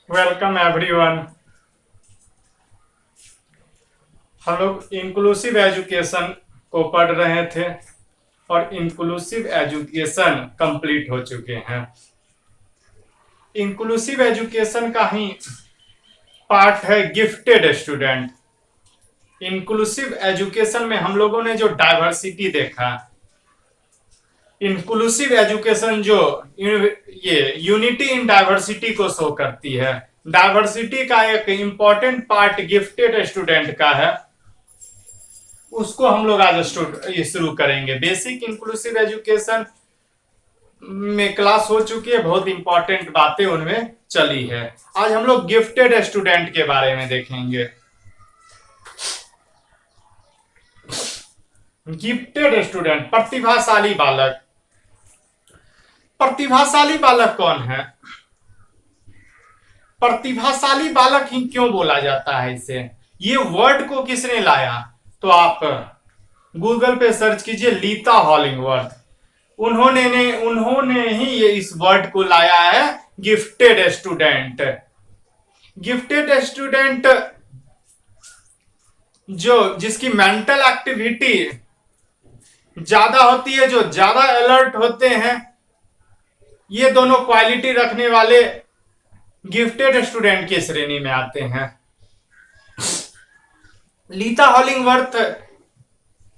Welcome everyone. हम लोग inclusive education को पढ़ रहे थे और इंक्लूसिव एजुकेशन कंप्लीट हो चुके हैं। इंक्लूसिव एजुकेशन का ही पार्ट है गिफ्टेड स्टूडेंट। इंक्लूसिव एजुकेशन में हम लोगों ने जो डाइवर्सिटी देखा, इंक्लूसिव एजुकेशन जो ये यूनिटी इन डाइवर्सिटी को शो करती है। डाइवर्सिटी का एक इंपॉर्टेंट पार्ट गिफ्टेड स्टूडेंट का है, उसको हम लोग आज शुरू करेंगे। बेसिक इंक्लूसिव एजुकेशन में क्लास हो चुकी है, बहुत इंपॉर्टेंट बातें उनमें चली है। आज हम लोग गिफ्टेड स्टूडेंट के बारे में देखेंगे। गिफ्टेड स्टूडेंट, प्रतिभाशाली बालक। प्रतिभाशाली बालक कौन है? प्रतिभाशाली बालक ही क्यों बोला जाता है इसे? ये वर्ड को किसने लाया? तो आप गूगल पे सर्च कीजिए, लीता हॉलिंगवर्थ। उन्होंने ही ये इस वर्ड को लाया है, गिफ्टेड स्टूडेंट। गिफ्टेड स्टूडेंट जिसकी मेंटल एक्टिविटी ज्यादा होती है, जो ज्यादा अलर्ट होते हैं, ये दोनों क्वालिटी रखने वाले गिफ्टेड स्टूडेंट की श्रेणी में आते हैं। लीता हॉलिंगवर्थ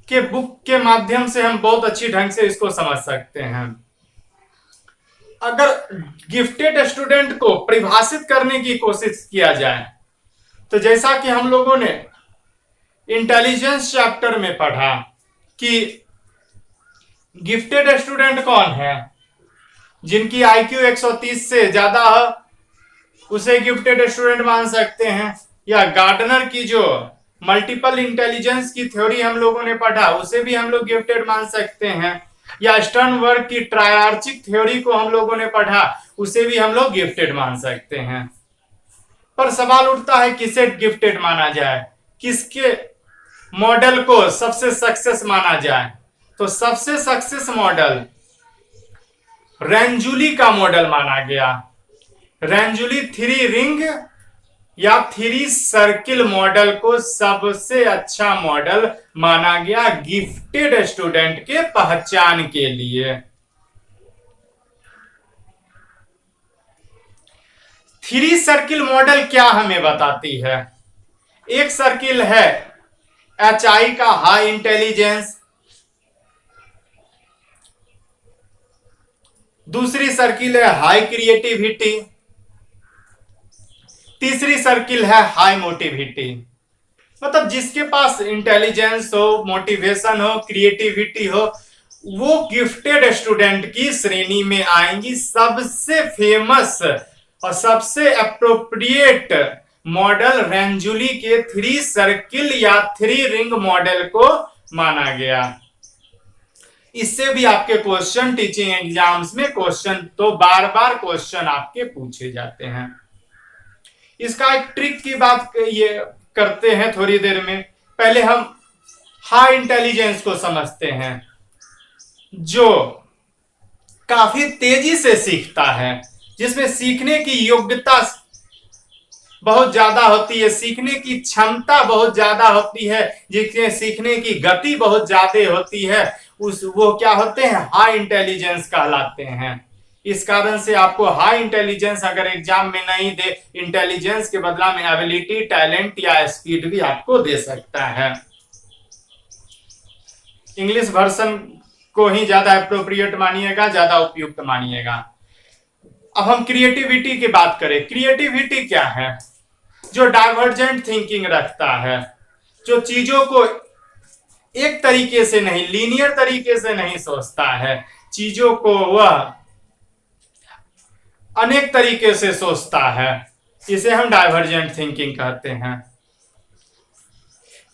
के बुक के माध्यम से हम बहुत अच्छी ढंग से इसको समझ सकते हैं। अगर गिफ्टेड स्टूडेंट को परिभाषित करने की कोशिश किया जाए तो जैसा कि हम लोगों ने इंटेलिजेंस चैप्टर में पढ़ा कि गिफ्टेड स्टूडेंट कौन है? जिनकी आईक्यू 130 से ज्यादा है उसे गिफ्टेड स्टूडेंट मान सकते हैं। या गार्डनर की जो मल्टीपल इंटेलिजेंस की थ्योरी हम लोगों ने पढ़ा, उसे भी हम लोग गिफ्टेड मान सकते हैं। या स्टर्नबर्ग की ट्रायआर्चिक थ्योरी को हम लोगों ने पढ़ा, उसे भी हम लोग गिफ्टेड मान सकते हैं। पर सवाल उठता है किसे गिफ्टेड माना जाए, किसके मॉडल को सबसे सक्सेस माना जाए? तो सबसे सक्सेस मॉडल रेंजुली का मॉडल माना गया। रेंजुली 3 रिंग या 3 सर्किल मॉडल को सबसे अच्छा मॉडल माना गया गिफ्टेड स्टूडेंट के पहचान के लिए। 3 सर्किल मॉडल क्या हमें बताती है? एक सर्किल है HI का, हाई इंटेलिजेंस। दूसरी सर्किल है हाई क्रिएटिविटी। तीसरी सर्किल है हाई मोटिविटी। मतलब जिसके पास इंटेलिजेंस हो, मोटिवेशन हो, क्रिएटिविटी हो, वो गिफ्टेड स्टूडेंट की श्रेणी में आएंगी। सबसे फेमस और सबसे अप्रोप्रिएट मॉडल रेंजुली के 3 सर्किल या 3 रिंग मॉडल को माना गया। इससे भी आपके क्वेश्चन टीचिंग एग्जाम्स में बार बार क्वेश्चन आपके पूछे जाते हैं। इसका एक ट्रिक की बात ये करते हैं थोड़ी देर में। पहले हम हाई इंटेलिजेंस को समझते हैं, जो काफी तेजी से सीखता है, जिसमें सीखने की योग्यता बहुत ज्यादा होती है, सीखने की क्षमता बहुत ज्यादा होती है, जिसमें सीखने की गति बहुत ज्यादा होती है, वो क्या होते हैं? हाई इंटेलिजेंस कहलाते हैं। इस कारण से आपको हाई इंटेलिजेंस अगर एग्जाम में नहीं दे, इंटेलिजेंस के बदला में एबिलिटी, टैलेंट या स्पीड भी आपको दे सकता है। इंग्लिश वर्जन को ही ज्यादा अप्रोप्रिएट मानिएगा, ज्यादा उपयुक्त मानिएगा। अब हम क्रिएटिविटी की बात करें। क्रिएटिविटी क्या है? जो डाइवर्जेंट थिंकिंग रखता है, जो चीजों को एक तरीके से नहीं, लीनियर तरीके से नहीं सोचता है, चीजों को वह अनेक तरीके से सोचता है, इसे हम डाइवर्जेंट थिंकिंग कहते हैं।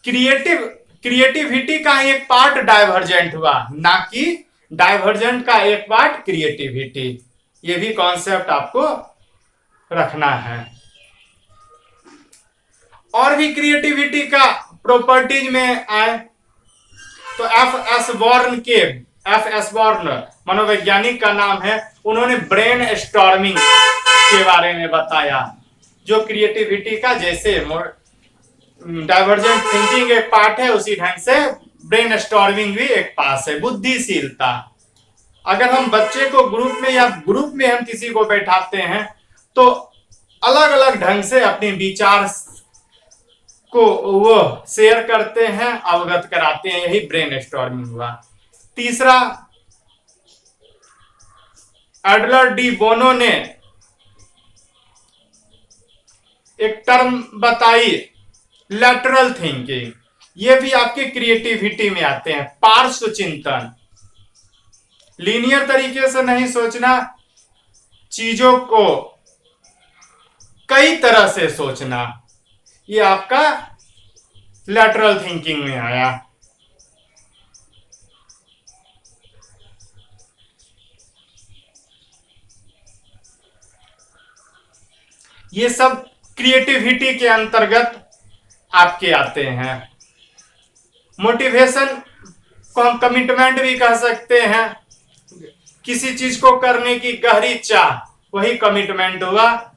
क्रिएटिविटी का एक पार्ट डाइवर्जेंट हुआ, ना कि डाइवर्जेंट का एक पार्ट क्रिएटिविटी। ये भी कॉन्सेप्ट आपको रखना है। और भी क्रिएटिविटी का प्रॉपर्टीज में आए तो एफ एस बॉर्न मनोवैज्ञानिक का नाम है। उन्होंने ब्रेन स्टॉर्मिंग के बारे में बताया जो क्रिएटिविटी का जैसे डाइवर्जेंट थिंकिंग एक पार्ट है, उसी ढंग से ब्रेन स्टॉर्मिंग भी एक पास है। बुद्धिशीलता, अगर हम बच्चे को ग्रुप में या ग्रुप में हम किसी को बैठाते हैं तो अलग अलग ढंग से अपने विचार को वो शेयर करते हैं, अवगत कराते हैं, यही ब्रेन स्टॉर्मिंग हुआ। तीसरा, एडलर डी बोनो ने एक टर्म बताई, लैटरल थिंकिंग। ये भी आपके क्रिएटिविटी में आते हैं। पार्श्व चिंतन, लीनियर तरीके से नहीं सोचना, चीजों को कई तरह से सोचना, ये आपका लैटरल थिंकिंग में आया। ये सब क्रिएटिविटी के अंतर्गत आपके आते हैं। मोटिवेशन को हम कमिटमेंट भी कह सकते हैं, किसी चीज को करने की गहरी चाह, वही कमिटमेंट हुआ।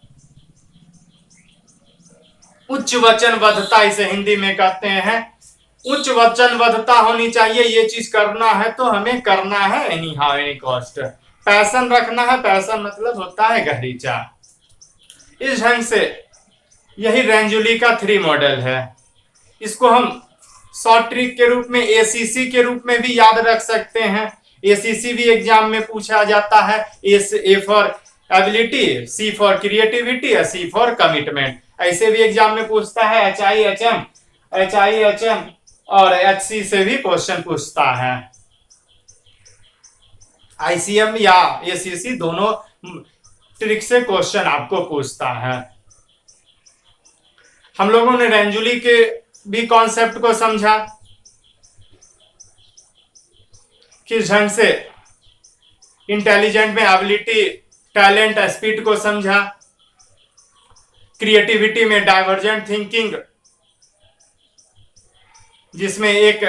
उच्च वचनबद्धता, इसे हिंदी में कहते हैं। उच्च वचनबद्धता होनी चाहिए, ये चीज करना है तो हमें करना है, any how any cost. Passion रखना है, पैशन मतलब होता है गहरी चाह। इस ढंग से यही रेंजुली का 3 मॉडल है। इसको हम शॉर्ट ट्रिक के रूप में एसीसी के रूप में भी याद रख सकते हैं। एसीसी भी एग्जाम में पूछा जाता है। A for ability, C for creativity, C for commitment. ऐसे भी एग्जाम में पूछता है। HIHM और HC से भी क्वेश्चन पूछता है। ICM या ACC दोनों ट्रिक से क्वेश्चन आपको पूछता है। हम लोगों ने रेंजुली के भी कॉन्सेप्ट को समझा, किस ढंग से इंटेलिजेंट में एबिलिटी, टैलेंट, स्पीड को समझा। क्रिएटिविटी में डाइवर्जेंट थिंकिंग, जिसमें एक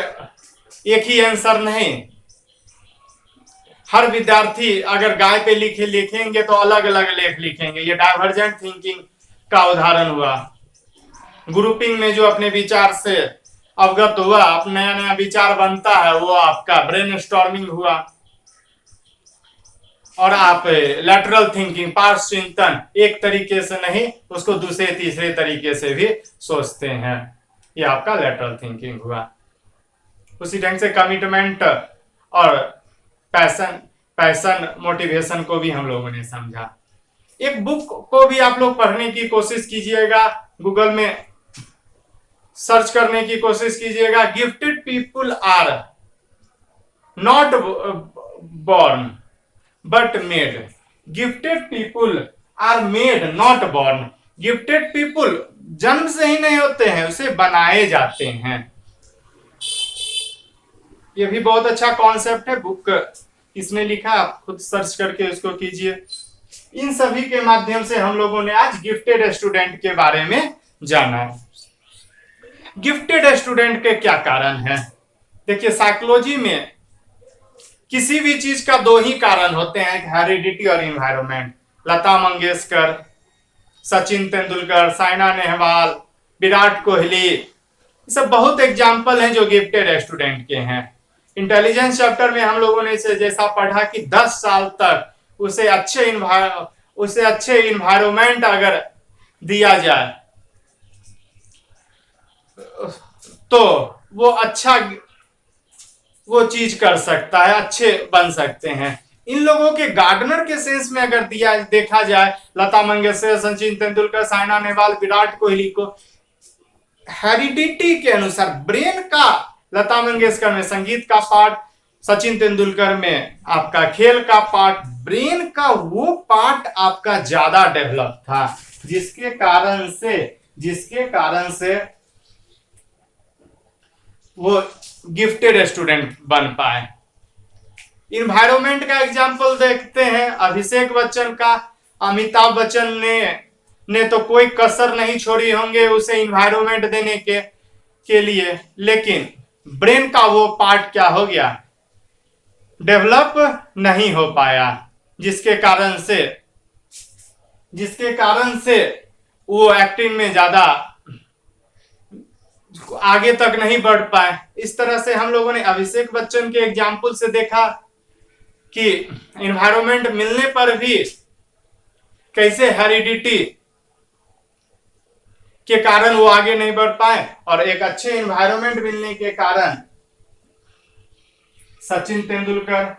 ही आंसर नहीं, हर विद्यार्थी अगर गाय पे लिखेंगे तो अलग अलग लेख लिखेंगे, ये डाइवर्जेंट थिंकिंग का उदाहरण हुआ। ग्रुपिंग में जो अपने विचार से अवगत हुआ, अपना नया नया विचार बनता है, वो आपका ब्रेन स्टॉर्मिंग हुआ। और आप लैटरल थिंकिंग, पार्श्व चिंतन, एक तरीके से नहीं, उसको दूसरे तीसरे तरीके से भी सोचते हैं, ये आपका लैटरल थिंकिंग हुआ। उसी ढंग से कमिटमेंट और पैशन मोटिवेशन को भी हम लोगों ने समझा। एक बुक को भी आप लोग पढ़ने की कोशिश कीजिएगा, गूगल में सर्च करने की कोशिश कीजिएगा। Gifted people are not born but made, gifted people are made not born. Gifted people जन्म से ही नहीं होते हैं, उसे बनाए जाते हैं। ये भी बहुत अच्छा कॉन्सेप्ट है। बुक किसने लिखा, आप खुद सर्च करके उसको कीजिए। इन सभी के माध्यम से हम लोगों ने आज गिफ्टेड स्टूडेंट के बारे में जाना। गिफ्टेड स्टूडेंट के क्या कारण है? देखिए, साइकोलॉजी में किसी भी चीज का 2 ही कारण होते हैं, हेरिडिटी और इन्वायरमेंट। लता मंगेशकर, सचिन तेंदुलकर, साइना नेहवाल, विराट कोहली, ये सब बहुत एग्जाम्पल हैं जो गिफ्टेड स्टूडेंट के हैं। इंटेलिजेंस चैप्टर में हम लोगों ने इसे जैसा पढ़ा कि 10 साल तक उसे अच्छे इन्वायरमेंट अगर दिया जाए तो वो चीज कर सकता है, अच्छे बन सकते हैं। इन लोगों के गार्डनर के सेंस में अगर देखा जाए, लता मंगेशकर, सचिन तेंदुलकर, साइना नेहवाल, विराट कोहली को हेरिडिटी के अनुसार ब्रेन का, लता मंगेशकर में संगीत का पार्ट, सचिन तेंदुलकर में आपका खेल का पार्ट, ब्रेन का वो पार्ट आपका ज्यादा डेवलप था, जिसके कारण से वो गिफ्टेड स्टूडेंट बन पाए। इन्वायरमेंट का एग्जाम्पल देखते हैं, अभिषेक बच्चन का। अमिताभ बच्चन ने तो कोई कसर नहीं छोड़ी होंगे उसे इन्वायरमेंट देने के लिए, लेकिन ब्रेन का वो पार्ट क्या हो गया, डेवलप नहीं हो पाया, जिसके कारण से वो एक्टिंग में ज्यादा आगे तक नहीं बढ़ पाए। इस तरह से हम लोगों ने अभिषेक बच्चन के एग्जाम्पल से देखा कि एनवायरमेंट मिलने पर भी कैसे हेरिडिटी के कारण वो आगे नहीं बढ़ पाए, और एक अच्छे एनवायरमेंट मिलने के कारण सचिन तेंदुलकर,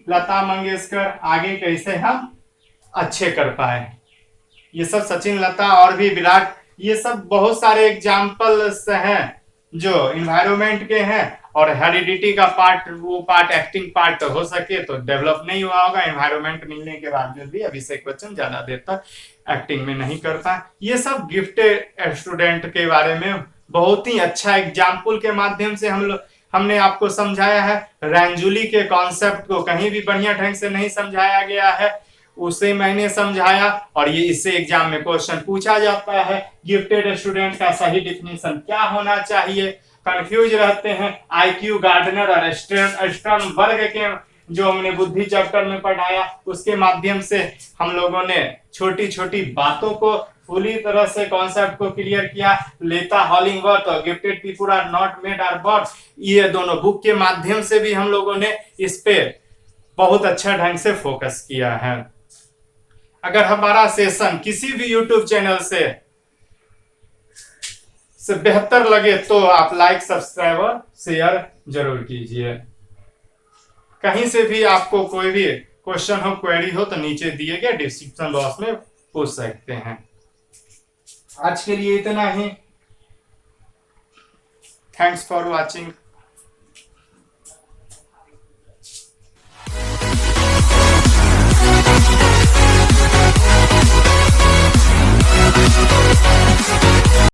लता मंगेशकर आगे कैसे हम अच्छे कर पाए। ये सब सचिन, लता और भी विराट, ये सब बहुत सारे एग्जाम्पल्स हैं जो एनवायरमेंट के हैं। और हेरिडिटी का पार्ट, वो पार्ट एक्टिंग पार्ट हो सके तो डेवलप नहीं हुआ होगा। एनवायरमेंट मिलने के बावजूद भी अभिषेक बच्चन ज्यादा देर तक एक्टिंग में नहीं करता। ये सब गिफ्टेड स्टूडेंट के बारे में बहुत ही अच्छा एग्जाम्पल के माध्यम से हमने आपको समझाया है। रंजुली के कॉन्सेप्ट को कहीं भी बढ़िया ढंग से नहीं समझाया गया है, उसे मैंने समझाया, और ये इससे एग्जाम में क्वेश्चन पूछा जाता है। गिफ्टेड स्टूडेंट का सही डिफिनेशन क्या होना चाहिए, कंफ्यूज रहते हैं। आईक्यू, गार्डनर और स्टर्नबर्ग के जो हमने बुद्धि चैप्टर में पढ़ाया, उसके माध्यम से हम लोगों ने छोटी छोटी बातों को पूरी तरह से कॉन्सेप्ट को क्लियर किया। लेता हॉलिंगवर्थ और gifted people are not made are born, ये दोनों बुक के माध्यम से भी हम लोगों ने इस पे बहुत अच्छा ढंग से फोकस किया है। अगर हमारा सेशन किसी भी यूट्यूब चैनल से बेहतर लगे तो आप लाइक, सब्सक्राइब और शेयर जरूर कीजिए। कहीं से भी आपको कोई भी क्वेश्चन हो, क्वेरी हो तो नीचे दिए गए डिस्क्रिप्शन बॉक्स में पूछ सकते हैं। आज के लिए इतना ही। Thanks for watching.